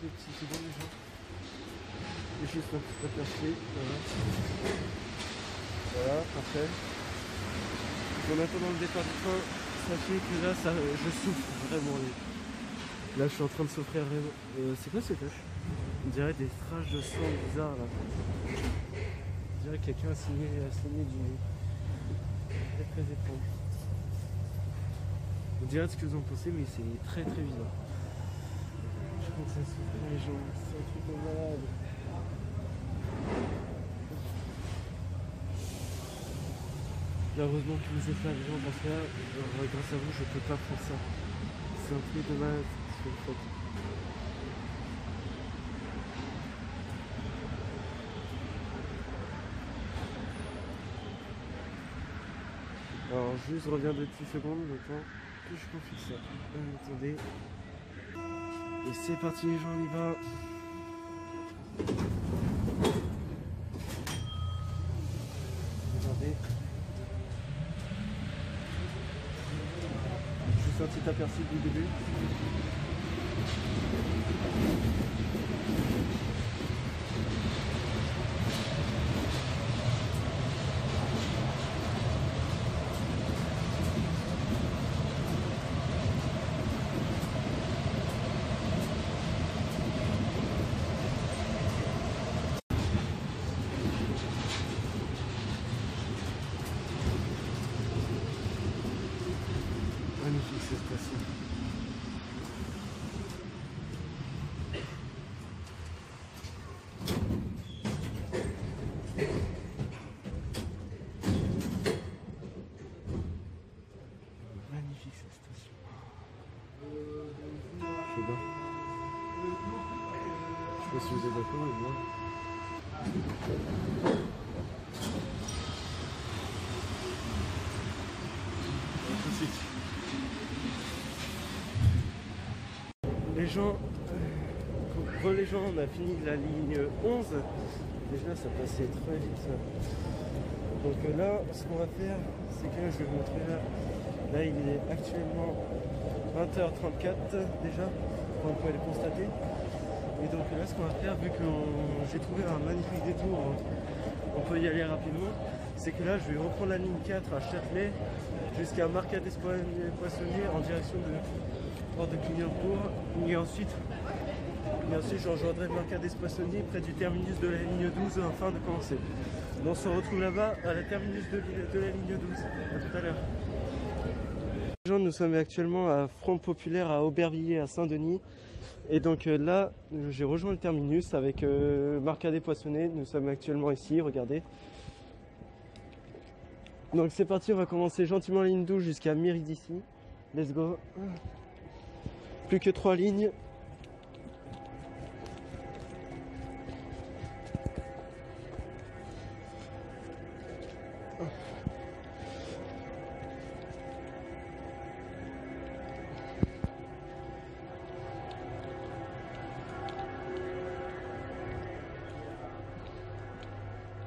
Des petites secondes les gens. Et juste un petit aperçu. Voilà, parfait. En attendant le départ du train, sachez que là je souffre vraiment. Là je suis en train de souffrir vraiment. C'est quoi ce tâche? On dirait des traces de sang bizarres là. On dirait que quelqu'un a signé du nez. C'est très étrange. On dirait ce que vous en pensez, mais c'est très très bizarre. Je commence à souffrir les gens, c'est un truc de malade. Heureusement que vous êtes là les gens, parce que là, grâce à vous, je peux pas faire ça. C'est un truc de malade, ce que vous faites. Alors juste, je reviens de 10 secondes, le temps que je confie ça. Attendez. Et c'est parti les gens, on y va. Regardez. Juste un petit aperçu du début. Magnifique cette station. Magnifique cette station. Je sais pas. Je sais pas si vous êtes d'accord avec moi. Tout de suite. gens, on a fini la ligne 11. Déjà ça passait très vite. Donc là, ce qu'on va faire, c'est que je vais vous montrer là. Là il est actuellement 20h34 déjà, comme vous pouvez le constater. Et donc là ce qu'on va faire, vu que j'ai trouvé un magnifique détour, on peut y aller rapidement, c'est que là je vais reprendre la ligne 4 à Châtelet jusqu'à Marcadet Poissonnier en direction de Porte de Clignancourt. Et ensuite je rejoindrai Marcadet Poissonnier près du terminus de la ligne 12 afin de commencer. Donc on se retrouve là-bas à la terminus de la ligne 12. À tout à l'heure. Nous sommes actuellement à Front Populaire à Aubervilliers à Saint-Denis. Et donc là, j'ai rejoint le terminus avec Marcadet Poissonnier. Nous sommes actuellement ici, regardez. Donc c'est parti, on va commencer gentiment la ligne 12 jusqu'à Méridici. Let's go. Plus que 3 lignes.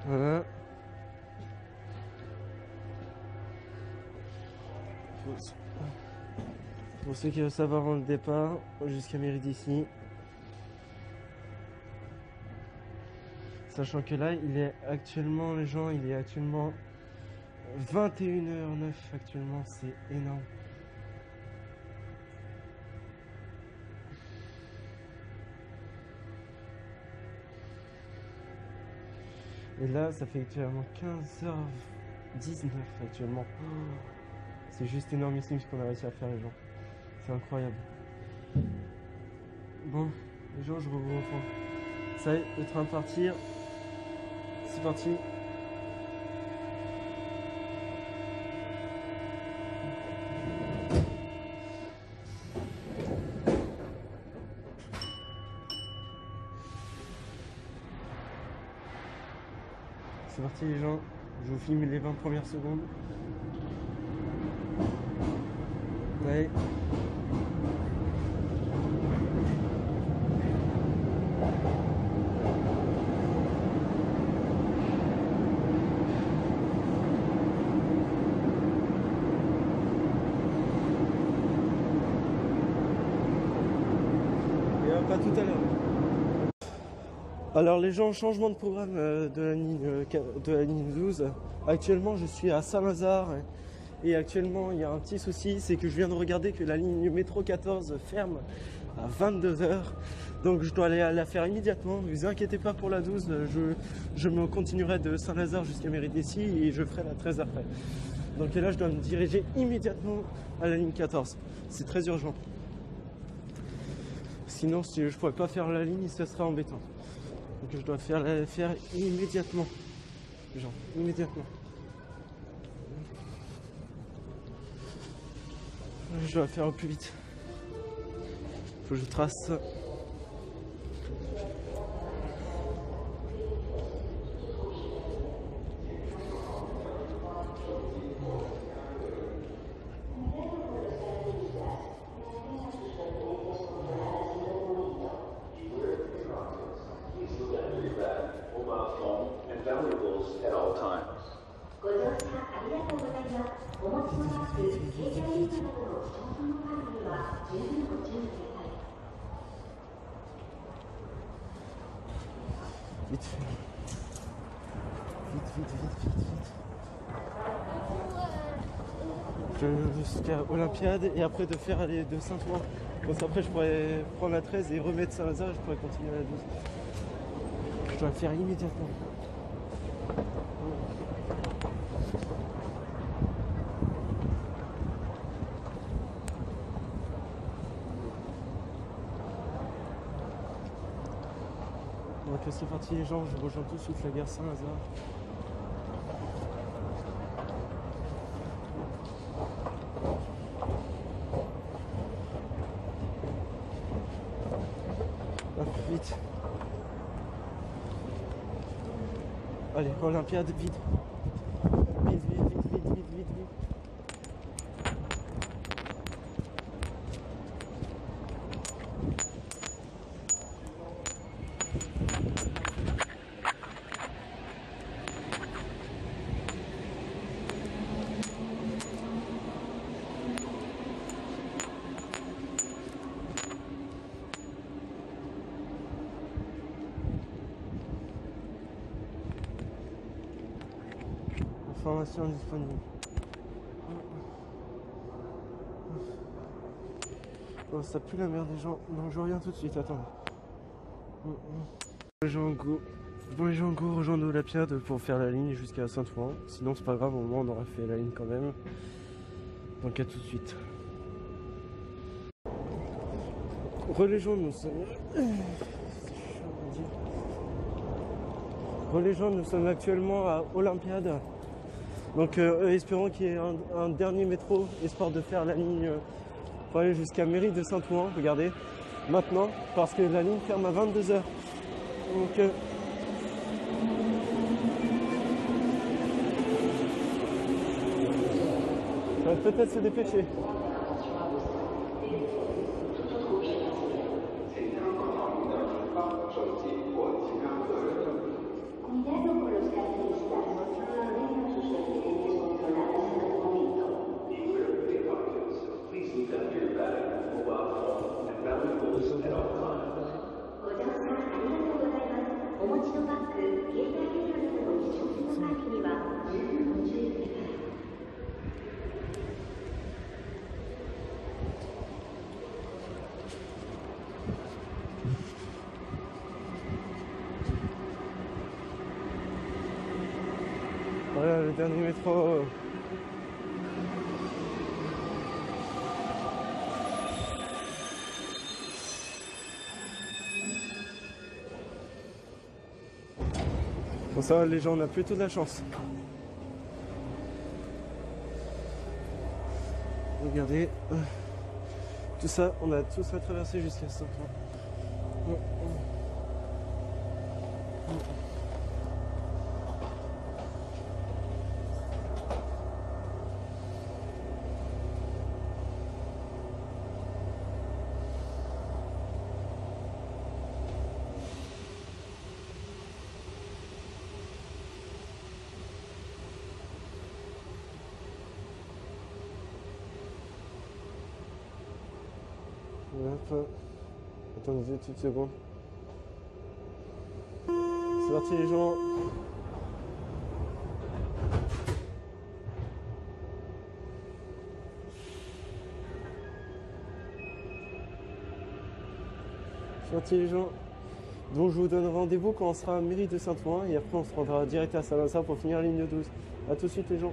Voilà. Pour ceux qui veulent savoir le départ, jusqu'à Méridici. Sachant que là, il est actuellement 21h09 actuellement, c'est énorme. Et là, ça fait actuellement 15h19 actuellement. C'est juste énormissime ce qu'on a réussi à faire, les gens. C'est incroyable. Bon, les gens, je vous reprends. Ça y est, le train de partir. C'est parti. C'est parti les gens, je vous filme les 20 premières secondes. Ouais. Et hop, à tout à l'heure. Alors les gens, changement de programme de la ligne 12. Actuellement je suis à Saint-Lazare et actuellement il y a un petit souci, c'est que je viens de regarder que la ligne métro 14 ferme à 22h. Donc je dois aller la faire immédiatement. Ne vous inquiétez pas pour la 12, je me continuerai de Saint-Lazare jusqu'à Méridici et je ferai la 13 après. Donc là je dois me diriger immédiatement à la ligne 14. C'est très urgent. Sinon si je ne pourrais pas faire la ligne, ça serait embêtant. Donc je dois la faire immédiatement. Genre, immédiatement. Je dois la faire au plus vite. Faut que je trace. Vite fait. Vite. Jusqu'à Olympiade et après de faire aller de Saint-Ouen. Donc après je pourrais prendre la 13 et remettre Saint-Lazare et je pourrais continuer à la 12. Je dois le faire immédiatement. Donc c'est parti les gens, je rejoins tout de suite la gare Saint-Lazare. Hop, vite. Allez, Olympiade, vite. Vite. Information disponible. Oh, ça pue la merde des gens. Non, je reviens tout de suite, attends. Les gens go. Bon, les gens go, rejoindre Olympiade pour faire la ligne jusqu'à Saint-Ouen. Sinon, c'est pas grave, au moins on aura fait la ligne quand même. Donc, à tout de suite. Les gens, nous sommes. Les gens, nous sommes actuellement à Olympiade. Donc, espérons qu'il y ait un dernier métro, espoir de faire la ligne pour aller jusqu'à mairie de Saint-Ouen. Regardez, maintenant, parce que la ligne ferme à 22 h. Donc, ça va peut-être se dépêcher. Cuidado con los cartelistas. Mantengan sus pertenencias controladas en todo momento. Beware of pickpockets. Please leave them your bag, mobile phone, and valuables at all times. ご乗車ありがとうございます。お持ちのバッグ、携帯電話などの貴重な財布には十分ご注意ください。Voilà le dernier métro. Bon, ça va, les gens, on a plutôt de la chance. Regardez, tout ça, on a tout ça traversé jusqu'à Saint-Ouen. Hop. Attendez 2 petites secondes. C'est parti les gens. C'est parti les gens. Donc je vous donne rendez-vous quand on sera à mairie de Saint-Ouen et après on se rendra direct à Saint-Lazare pour finir la ligne 12. A tout de suite les gens.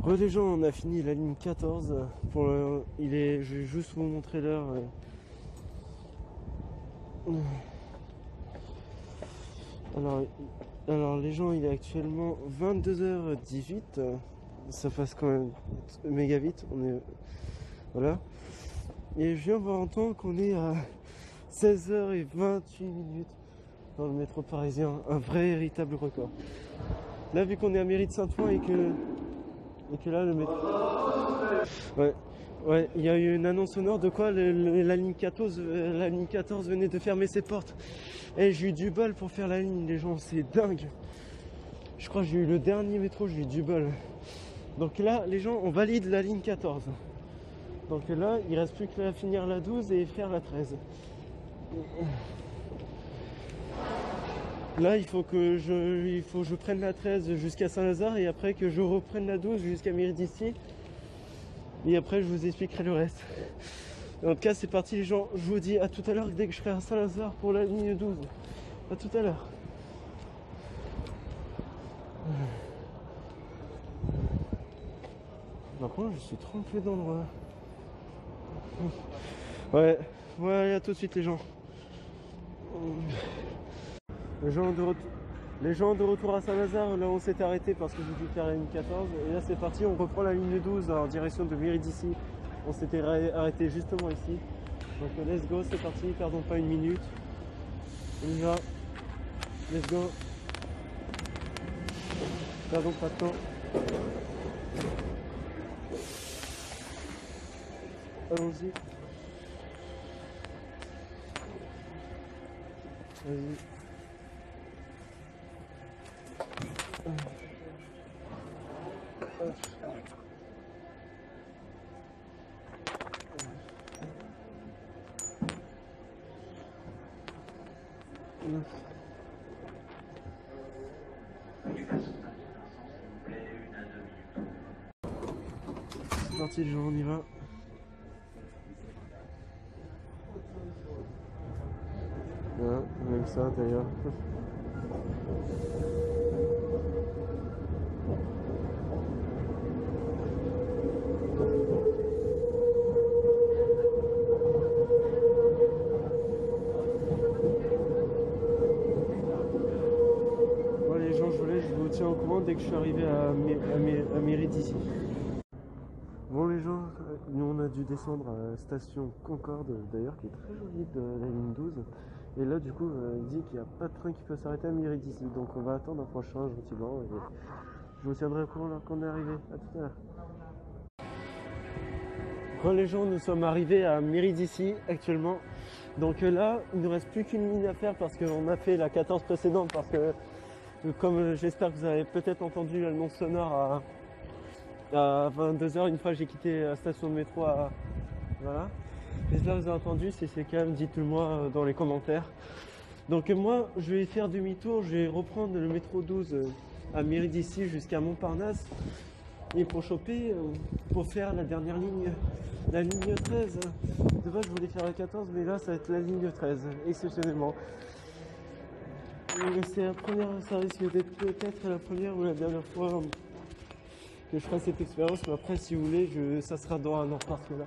Les gens, on a fini la ligne 14. Je vais juste vous montrer l'heure. Alors les gens, il est actuellement 22 h 18. Ça passe quand même méga vite. Voilà. Et je viens voir en temps qu'on est à 16 h 28 dans le métro parisien. Un vrai véritable record. Là, vu qu'on est à mairie de Saint-Ouen et que là le métro. Ouais, il y a eu une annonce sonore de quoi la ligne 14 venait de fermer ses portes. Et j'ai eu du bol pour faire la ligne, les gens, c'est dingue. Je crois que j'ai eu le dernier métro, j'ai eu du bol. Donc là, les gens, on valide la ligne 14. Donc là, il reste plus qu'à finir la 12 et faire la 13. Là, il faut que je prenne la 13 jusqu'à Saint-Lazare et après que je reprenne la 12 jusqu'à Méridici. Et après, je vous expliquerai le reste. En tout cas, c'est parti les gens. Je vous dis à tout à l'heure dès que je serai à Saint-Lazare pour la ligne 12. À tout à l'heure. Par contre, je suis trompé d'endroit. Ouais, à tout de suite les gens. Les gens de retour à Saint-Lazare, là on s'était arrêté parce que j'ai dû faire la ligne 14. Et là c'est parti, on reprend la ligne 12 en direction de Méridici. On s'était arrêté justement ici. Donc let's go, c'est parti, perdons pas une minute. On y va. Let's go. Perdons pas de temps. Allons-y. Vas-y. C'est parti, les gens, on y va. Ouais, même ça d'ailleurs. Bon les gens, je vous tiens au courant dès que je suis arrivé à Mérite ici. Bon les gens, nous on a dû descendre à la station Concorde d'ailleurs qui est très jolie de la ligne 12. Et là du coup il dit qu'il n'y a pas de train qui peut s'arrêter à Mérite ici. Donc on va attendre un prochain gentiment et je vous tiendrai au courant quand on est arrivé. À tout à l'heure. Bon les gens, nous sommes arrivés à Mérite ici actuellement. Donc là il ne nous reste plus qu'une ligne à faire parce qu'on a fait la 14 précédente parce que comme j'espère que vous avez peut-être entendu l'annonce sonore à 22h, une fois j'ai quitté la station de métro voilà. J'espère que vous avez entendu, si c'est calme, dites-le moi dans les commentaires. Donc moi je vais faire demi-tour, je vais reprendre le métro 12 à Mérite ici jusqu'à Montparnasse. Et pour choper, pour faire la dernière ligne, la ligne 13. De base je voulais faire la 14 mais là ça va être la ligne 13, exceptionnellement. C'est la première, ça risque d'être peut-être la première ou la dernière fois que je ferai cette expérience, mais après si vous voulez, ça sera dans un an parce que là,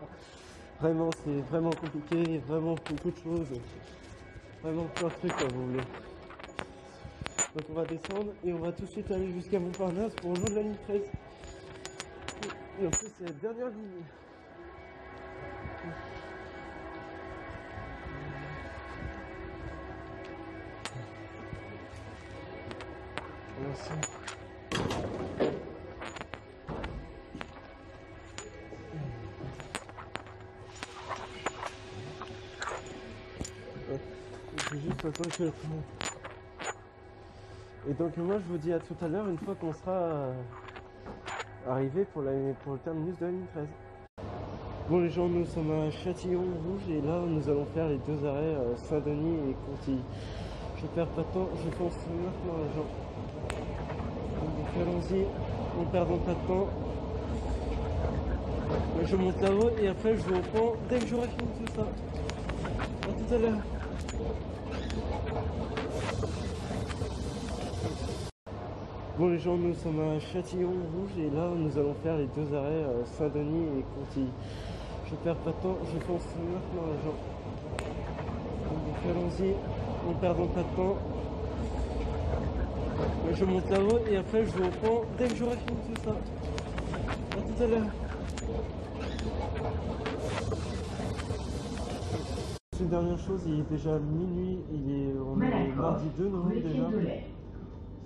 vraiment c'est vraiment compliqué, vraiment beaucoup de choses, vraiment plein de trucs comme vous voulez. Donc on va descendre et on va tout de suite aller jusqu'à Montparnasse pour rejoindre la ligne 13. Et en plus c'est la dernière ligne. Merci. Je vais juste attendre que le train. Et donc moi je vous dis à tout à l'heure une fois qu'on sera arrivé pour le terminus de la ligne 13. Bon les gens, nous sommes à Châtillon-Rouge et là nous allons faire les deux arrêts Saint-Denis et Contilly. Je perds pas de temps, je pense maintenant les gens. Donc allons-y, en perdant pas de temps. Je monte là-haut et après je vous reprends dès que j'aurai fini tout ça. A tout à l'heure. Bon les gens, nous sommes à Châtillon-Rouge et là nous allons faire les deux arrêts Saint-Denis et Contilly. Je perds pas de temps, je pense maintenant les gens. Donc allons-y, en perdant pas de temps. Je monte là-haut et après je vous reprends dès que j'aurai fini tout ça. A tout à l'heure. Une dernière chose, il est déjà minuit, on est mardi 2 novembre déjà.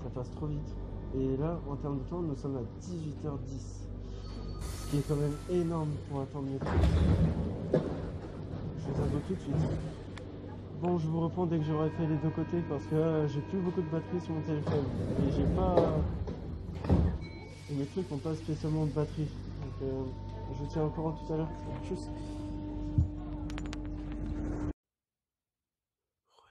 Ça passe trop vite. Et là, en termes de temps, nous sommes à 18h10. Ce qui est quand même énorme pour attendre le train. Je vous avoue tout de suite. Bon, je vous reprends dès que j'aurai fait les deux côtés parce que là, j'ai plus beaucoup de batterie sur mon téléphone. Et j'ai pas... Et mes trucs n'ont pas spécialement de batterie. Donc, je vous tiens au courant tout à l'heure. Tchuss.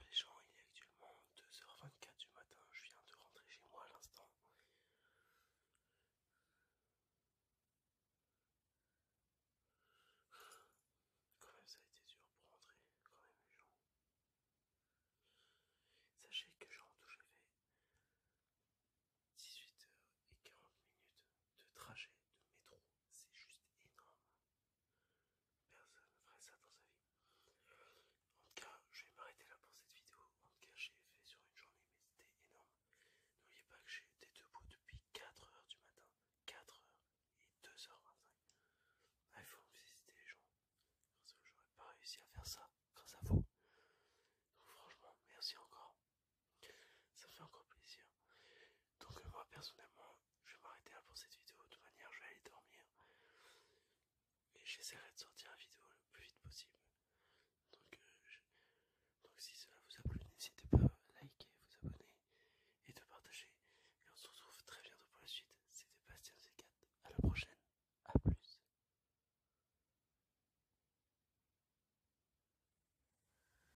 Les gens, il est actuellement 2h24 du matin. Je viens de rentrer chez moi à l'instant. Quand même, ça a été dur pour rentrer, quand même, les gens. Sachez que j'ai en tout, j'ai fait 18h40 de trajet de métro. C'est juste énorme. Personne ne ferait ça dans sa vie. En tout cas, je vais m'arrêter là pour cette vidéo. En tout cas, j'ai fait sur une journée, mais c'était énorme. N'oubliez pas que j'ai été debout depuis 4h du matin. 4h et 2h25. Ah, il faut me féliciter les gens. Parce que j'aurais pas réussi à faire ça grâce à vous. Donc franchement, merci encore. Ça me fait encore plaisir. Donc moi personnellement, je vais m'arrêter là pour cette vidéo. De toute manière, je vais aller dormir. Et j'essaierai de sortir